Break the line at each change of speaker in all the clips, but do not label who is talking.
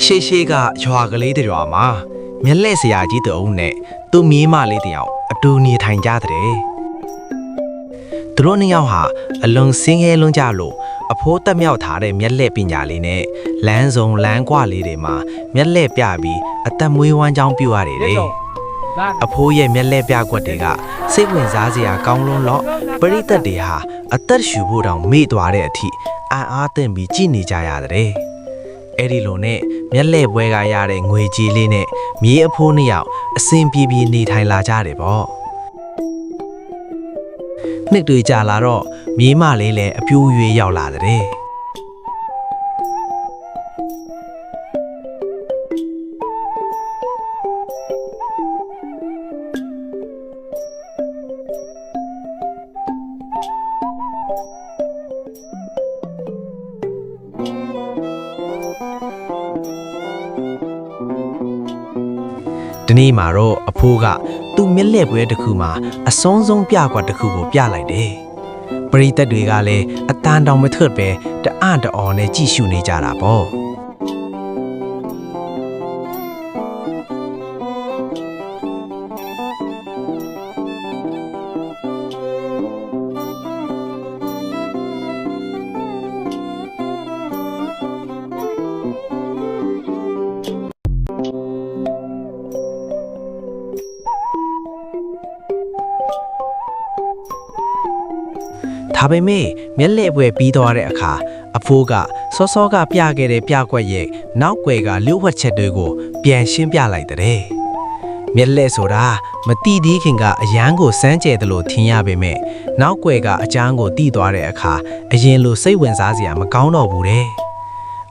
ရှေးရှေးကရွာကလေးတွေရွာမှာမျက်လက်ဆရာကြီးတအုပ်နဲ့သူ့မြေးမလေးတယောက်အတူနေထိုင်ကြတဲ့သူတို့နှစ်ယောက်ဟာအလွန်စင်းရဲလွန်းကြလို့အဖိုးတက်မြောက်ထားတဲ့မျက်လက်ပညာလေးနဲ့လမ်းစုံလမ်းကွာလေးတွေမှာမျက်လက်ပြပြီးအသက်မွေးဝမ်းကြောင်းပြုရတယ်တဲ့အဖိုးရဲ့မျက်လက်ပြကွက်တွေကစိတ်ဝင်စားစရာကောင်းလွန်းတော့ပရိသတ်တွေဟာအသက်ရှူဖို့တောင်မေ့သွားတဲ့အထိအံ့အားသင့်ပြီးကြည်နေကြရတယ်အဲ့ဒီလိုနဲ့မျက်လက်ပွဲကရတဲ့ငွေကြီးလေးနဲ့မြေအဖိုးနှစ်ယောက်အစင်ပြေပြေနေထိုင်လာကြတယ်ပေါ့နှစ်တွေကြာလာတော့မြေးမလေးလည်းအပြိုးရွေးရောက်လာတဲ့ဒီနေ့မှာတော့အဖိုးကသူ့မျက်လက်ပွဲတစ်ခုမှာအစွန်းဆုံးပြကွက်တစ်ခုကိုပြလိုက်တယ်။ပရိသတ်တွေကလည်းအတန်တောင်မထွက်ပဲတအံ့တော်နဲ့ကြည့်ရှုနေကြတာပေါ့။ဒါပေမဲ့မျက်လက်ပွဲပြီးသွားတဲ့အခါအဖိုးကစောစောကပြခဲ့တဲ့ပြကွက်ရဲ့နောက်ွယ်ကလျှို့ဝှက်ချက်တွေကိုပြန်ရှင်းပြလိုက်တဲ့မျက်လက်ဆိုတာမတိသေးခင်ကအရန်ကိုစမ်းကြဲတယ်လို့ထင်ရပေမဲ့နောက်ွယ်ကအချမ်းကိုတိသွားတဲ့အခါအရင်လိုစိတ်ဝင်စားစရာမကောင်းတော့ဘူးတဲ့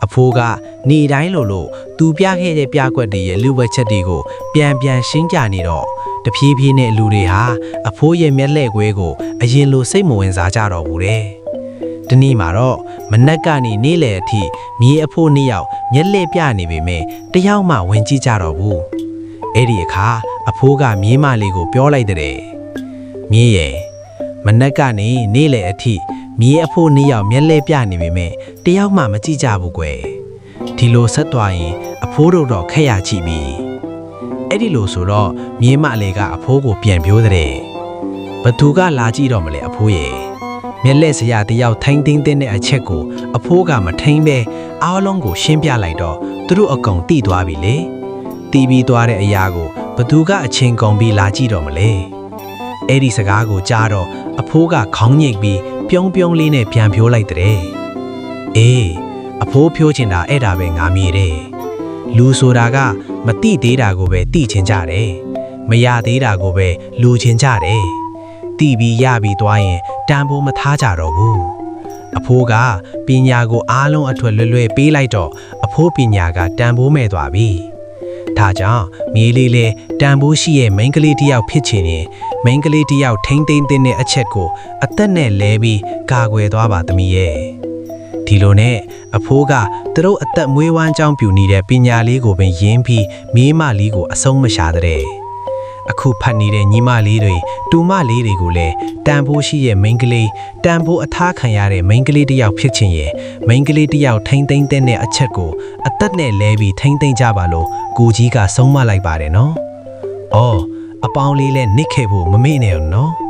အဖိုးကနေတိုင်းလိုသူပြခဲ့တဲ့ပြကွက်တွေရဲ့လျှို့ဝှက်ချက်တွေကိုပြန်ရှင်းကြနေတော့တဖြည်းဖြည်းနဲ့လူတွေဟာအဖိုးရဲ့မျက်လက်ကွဲကိုအရင်လိုစိတ်မဝင်စားကြတော့ဘူးတဲ့ဒီနေ့မှာတော့မနက်ကနေနေ့လယ်အထိမြေအဖိုးနှစ်ယောက်မျက်လက်ပြနေပေမဲ့တယောက်မှဝင်ကြည့်ကြတော့ဘူးအဲ့ဒီအခါအဖိုးကမြေးမလေးကိုပြောလိုက်တဲ့မြေးရဲ့မနက်ကနေနေ့လယ်အထိမြေအဖိုးနှစ်ယောက်မျက်လက်ပြနေပေမဲ့တယောက်မှမကြည့်ကြဘူးကွယ်ဒီလိုဆက်သွားရင်အဖိုးတို့တော့ခက်ရချိပြီအဲ့ဒီလိုဆိုတော့မြေးမလေးကအဖိုးကိုပြန်ပြောတဲ့ဘသူကလာကြည့်တော့မလဲအဖိုးရဲ့မျက်လက်စရာတယောက်ထိုင်းသိမ်းတဲ့အချက်ကိုအဖိုးကမထိန်ပဲအားလုံးကိုရှင်းပြလိုက်တော့သူတို့အကောင်တိသွားပြီလေတီးပြီးသွားတဲ့အရာကိုဘသူကအချင်းကုန်ပြီးလာကြည့်တော့မလဲအဲ့ဒီစကားကိုကြားတော့အဖိုးကခေါင်းညိတ်ပြီးပြုံးလေးနဲ့ပြန်ပြောလိုက်တဲ့အေးအဖိုးပြောချင်တာအဲ့ဒါပဲငါမြည်တယ်လူဆိုတာကမတိသေးတာကိုပဲတိချင်ကြတယ်မရသေးတာကိုပဲလူချင်ကြတယ်တိပြီးရပြီးသွားရင်တန်ဖိုးမထားကြတော့ဘူးအဖိုးကပညာကိုအားလုံးအထွတ်လွယ်ပေးလိုက်တော့အဖိုးပညာကတန်ဖိုးမဲ့သွားပြီဒါကြောင့်မြေးလေးလဲတန်ဖိုးရှိရဲ့မိန်းကလေးတယောက်ဖြစ်ချင်ရင်မိန်းကလေးတယောက်ထိမ့်သိမ်းတဲ့အချက်ကိုအသက်နဲ့လဲပြီးကာကွယ်သွားပါသမီးရဲ့ဒီလိုနဲ့အဖိုးကသူတို့အသက်မွေးဝမ်းကြောင်းပြူနေတဲ့ပညာလေးကိုပင်ရင်းပြီးမြေးမလေးကိုအဆုံးမရှာတဲ့အခုဖတ်နေတဲ့ညီမလေးတွေတူမလေးတွေကိုလည်းတန်ဖိုးရှိရဲ့မိန်းကလေးတန်ဖိုးအထားခံရတဲ့မိန်းကလေးတယောက်ဖြစ်ချင်ရဲ့မိန်းကလေးတယောက်ထိမ့်သိမ်းတဲ့အချက်ကိုအသက်နဲ့လဲပြီးထိမ့်သိမ်းကြပါလို့ကိုကြီးကဆုံးမလိုက်ပါတယ်နော်။အော်အပေါင်းလေးလည်းနစ်ခဲ့ဖို့မမေ့နဲ့နော်။